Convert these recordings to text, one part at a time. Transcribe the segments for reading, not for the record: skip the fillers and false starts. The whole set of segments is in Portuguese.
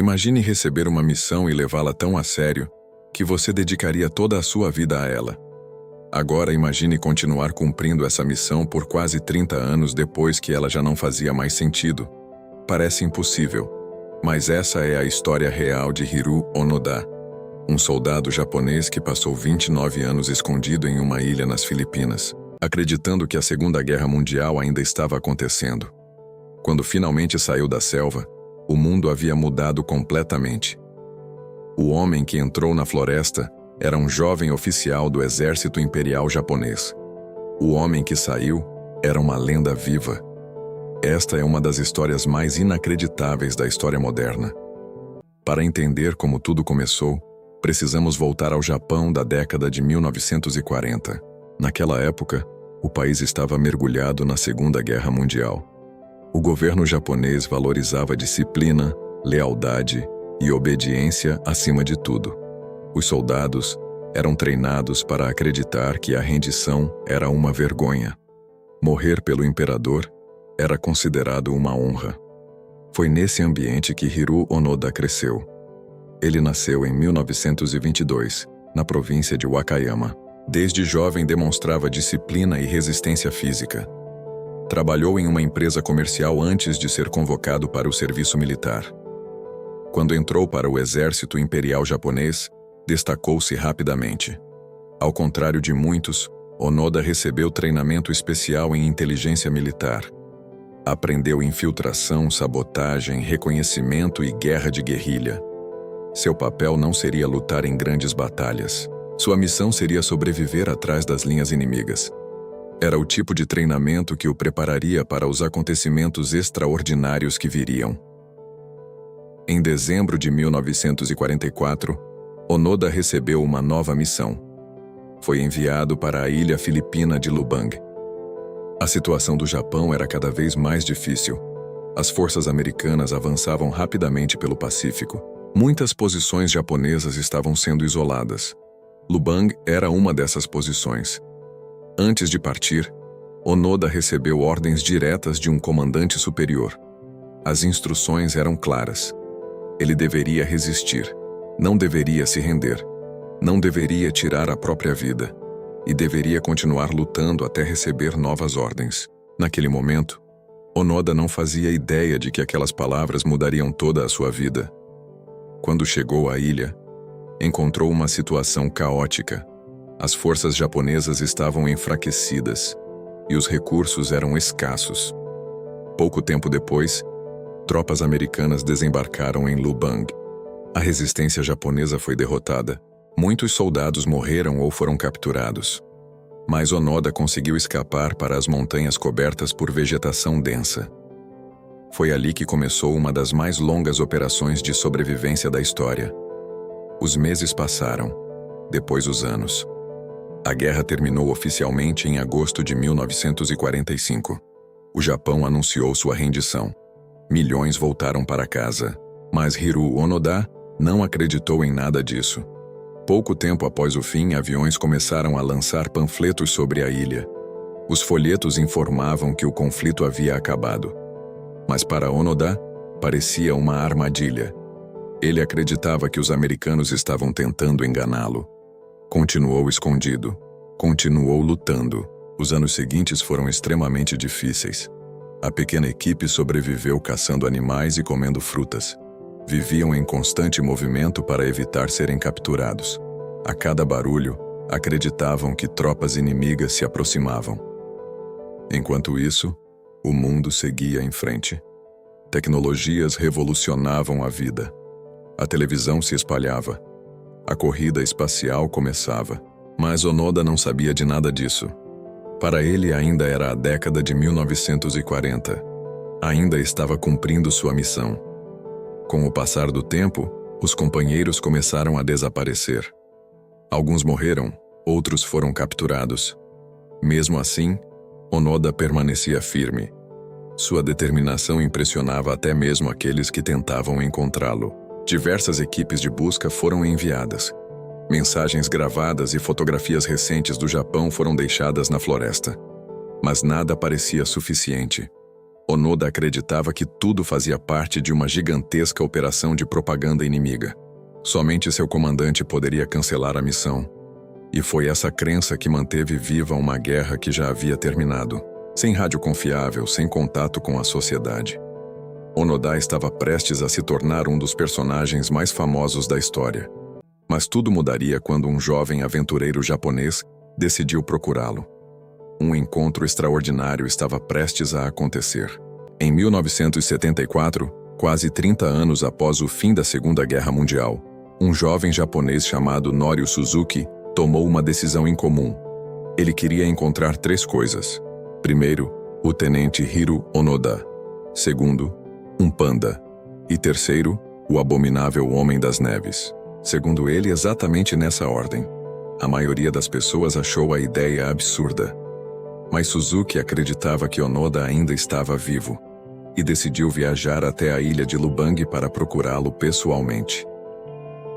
Imagine receber uma missão e levá-la tão a sério que você dedicaria toda a sua vida a ela. Agora imagine continuar cumprindo essa missão por quase 30 anos depois que ela já não fazia mais sentido. Parece impossível, mas essa é a história real de Hiroo Onoda, um soldado japonês que passou 29 anos escondido em uma ilha nas Filipinas, acreditando que a Segunda Guerra Mundial ainda estava acontecendo. Quando finalmente saiu da selva, o mundo havia mudado completamente. O homem que entrou na floresta era um jovem oficial do Exército Imperial Japonês. O homem que saiu era uma lenda viva. Esta é uma das histórias mais inacreditáveis da história moderna. Para entender como tudo começou, precisamos voltar ao Japão da década de 1940. Naquela época, o país estava mergulhado na Segunda Guerra Mundial. O governo japonês valorizava disciplina, lealdade e obediência acima de tudo. Os soldados eram treinados para acreditar que a rendição era uma vergonha. Morrer pelo imperador era considerado uma honra. Foi nesse ambiente que Hiroo Onoda cresceu. Ele nasceu em 1922, na província de Wakayama. Desde jovem demonstrava disciplina e resistência física. Trabalhou em uma empresa comercial antes de ser convocado para o serviço militar. Quando entrou para o Exército Imperial Japonês, destacou-se rapidamente. Ao contrário de muitos, Onoda recebeu treinamento especial em inteligência militar. Aprendeu infiltração, sabotagem, reconhecimento e guerra de guerrilha. Seu papel não seria lutar em grandes batalhas. Sua missão seria sobreviver atrás das linhas inimigas. Era o tipo de treinamento que o prepararia para os acontecimentos extraordinários que viriam. Em dezembro de 1944, Onoda recebeu uma nova missão. Foi enviado para a ilha filipina de Lubang. A situação do Japão era cada vez mais difícil. As forças americanas avançavam rapidamente pelo Pacífico. Muitas posições japonesas estavam sendo isoladas. Lubang era uma dessas posições. Antes de partir, Onoda recebeu ordens diretas de um comandante superior. As instruções eram claras. Ele deveria resistir, não deveria se render, não deveria tirar a própria vida e deveria continuar lutando até receber novas ordens. Naquele momento, Onoda não fazia ideia de que aquelas palavras mudariam toda a sua vida. Quando chegou à ilha, encontrou uma situação caótica. As forças japonesas estavam enfraquecidas e os recursos eram escassos. Pouco tempo depois, tropas americanas desembarcaram em Lubang. A resistência japonesa foi derrotada. Muitos soldados morreram ou foram capturados. Mas Onoda conseguiu escapar para as montanhas cobertas por vegetação densa. Foi ali que começou uma das mais longas operações de sobrevivência da história. Os meses passaram, depois os anos. A guerra terminou oficialmente em agosto de 1945. O Japão anunciou sua rendição. Milhões voltaram para casa, mas Hiroo Onoda não acreditou em nada disso. Pouco tempo após o fim, aviões começaram a lançar panfletos sobre a ilha. Os folhetos informavam que o conflito havia acabado. Mas para Onoda, parecia uma armadilha. Ele acreditava que os americanos estavam tentando enganá-lo. Continuou escondido. Continuou lutando. Os anos seguintes foram extremamente difíceis. A pequena equipe sobreviveu caçando animais e comendo frutas. Viviam em constante movimento para evitar serem capturados. A cada barulho, acreditavam que tropas inimigas se aproximavam. Enquanto isso, o mundo seguia em frente. Tecnologias revolucionavam a vida. A televisão se espalhava. A corrida espacial começava. Mas Onoda não sabia de nada disso. Para ele ainda era a década de 1940. Ainda estava cumprindo sua missão. Com o passar do tempo, os companheiros começaram a desaparecer. Alguns morreram, outros foram capturados. Mesmo assim, Onoda permanecia firme. Sua determinação impressionava até mesmo aqueles que tentavam encontrá-lo. Diversas equipes de busca foram enviadas. Mensagens gravadas e fotografias recentes do Japão foram deixadas na floresta. Mas nada parecia suficiente. Onoda acreditava que tudo fazia parte de uma gigantesca operação de propaganda inimiga. Somente seu comandante poderia cancelar a missão. E foi essa crença que manteve viva uma guerra que já havia terminado, sem rádio confiável, sem contato com a sociedade. Onoda estava prestes a se tornar um dos personagens mais famosos da história. Mas tudo mudaria quando um jovem aventureiro japonês decidiu procurá-lo. Um encontro extraordinário estava prestes a acontecer. Em 1974, quase 30 anos após o fim da Segunda Guerra Mundial, um jovem japonês chamado Norio Suzuki tomou uma decisão incomum. Ele queria encontrar 3 coisas. Primeiro, o tenente Hiro Onoda. Segundo, um panda. E terceiro, o abominável Homem das Neves. Segundo ele, exatamente nessa ordem. A maioria das pessoas achou a ideia absurda. Mas Suzuki acreditava que Onoda ainda estava vivo e decidiu viajar até a ilha de Lubang para procurá-lo pessoalmente.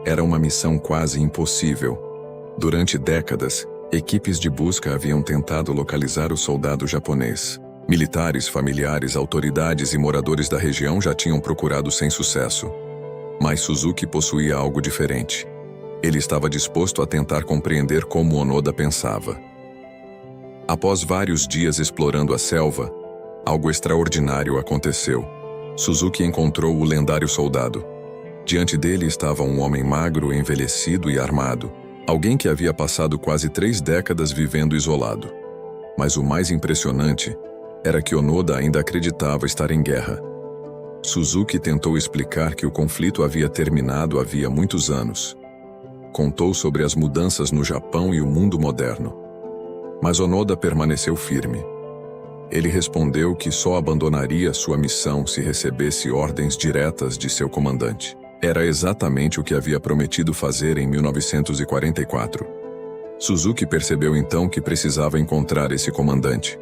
Era uma missão quase impossível. Durante décadas, equipes de busca haviam tentado localizar o soldado japonês. Militares, familiares, autoridades e moradores da região já tinham procurado sem sucesso. Mas Suzuki possuía algo diferente. Ele estava disposto a tentar compreender como Onoda pensava. Após vários dias explorando a selva, algo extraordinário aconteceu. Suzuki encontrou o lendário soldado. Diante dele estava um homem magro, envelhecido e armado. Alguém que havia passado quase 3 décadas vivendo isolado. Mas o mais impressionante era que Onoda ainda acreditava estar em guerra. Suzuki tentou explicar que o conflito havia terminado havia muitos anos. Contou sobre as mudanças no Japão e o mundo moderno. Mas Onoda permaneceu firme. Ele respondeu que só abandonaria sua missão se recebesse ordens diretas de seu comandante. Era exatamente o que havia prometido fazer em 1944. Suzuki percebeu então que precisava encontrar esse comandante.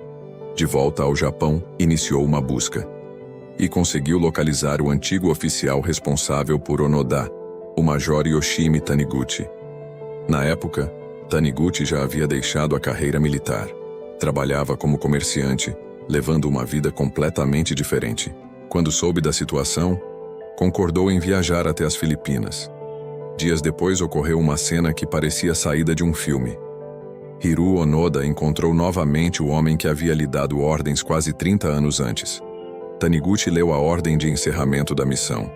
De volta ao Japão, iniciou uma busca. E conseguiu localizar o antigo oficial responsável por Onoda, o Major Yoshimi Taniguchi. Na época, Taniguchi já havia deixado a carreira militar. Trabalhava como comerciante, levando uma vida completamente diferente. Quando soube da situação, concordou em viajar até as Filipinas. Dias depois ocorreu uma cena que parecia saída de um filme. Hiro Onoda encontrou novamente o homem que havia lhe dado ordens quase 30 anos antes. Taniguchi leu a ordem de encerramento da missão.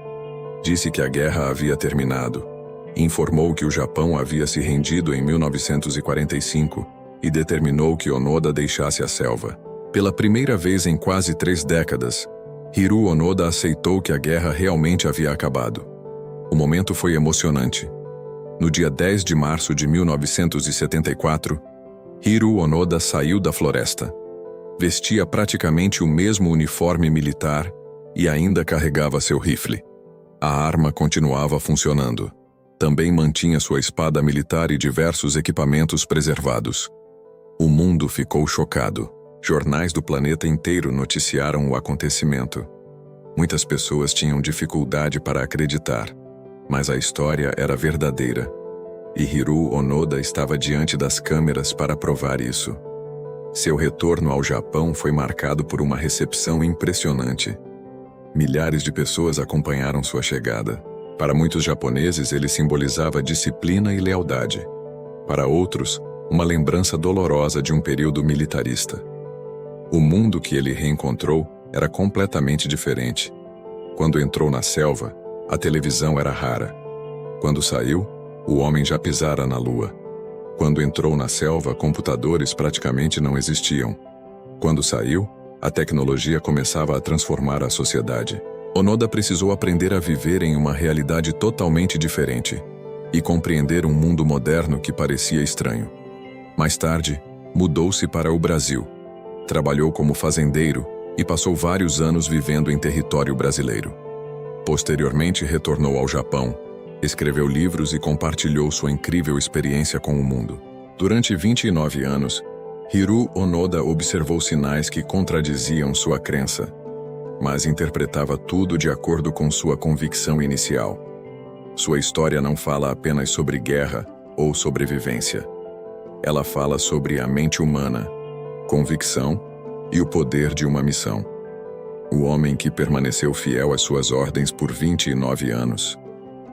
Disse que a guerra havia terminado. Informou que o Japão havia se rendido em 1945 e determinou que Onoda deixasse a selva. Pela primeira vez em quase 3 décadas, Hiro Onoda aceitou que a guerra realmente havia acabado. O momento foi emocionante. No dia 10 de março de 1974, Hiro Onoda saiu da floresta. Vestia praticamente o mesmo uniforme militar e ainda carregava seu rifle. A arma continuava funcionando. Também mantinha sua espada militar e diversos equipamentos preservados. O mundo ficou chocado. Jornais do planeta inteiro noticiaram o acontecimento. Muitas pessoas tinham dificuldade para acreditar, mas a história era verdadeira. E Hiro Onoda estava diante das câmeras para provar isso. Seu retorno ao Japão foi marcado por uma recepção impressionante. Milhares de pessoas acompanharam sua chegada. Para muitos japoneses, ele simbolizava disciplina e lealdade. Para outros, uma lembrança dolorosa de um período militarista. O mundo que ele reencontrou era completamente diferente. Quando entrou na selva, a televisão era rara. Quando saiu, o homem já pisara na lua. Quando entrou na selva, computadores praticamente não existiam. Quando saiu, a tecnologia começava a transformar a sociedade. Onoda precisou aprender a viver em uma realidade totalmente diferente e compreender um mundo moderno que parecia estranho. Mais tarde, mudou-se para o Brasil. Trabalhou como fazendeiro e passou vários anos vivendo em território brasileiro. Posteriormente, retornou ao Japão, escreveu livros e compartilhou sua incrível experiência com o mundo. Durante 29 anos, Hiro Onoda observou sinais que contradiziam sua crença, mas interpretava tudo de acordo com sua convicção inicial. Sua história não fala apenas sobre guerra ou sobrevivência. Ela fala sobre a mente humana, convicção e o poder de uma missão. O homem que permaneceu fiel às suas ordens por 29 anos.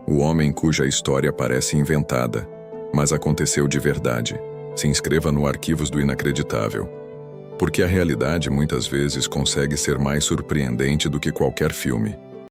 O homem cuja história parece inventada, mas aconteceu de verdade. Se inscreva no Arquivos do Inacreditável. Porque a realidade muitas vezes consegue ser mais surpreendente do que qualquer filme.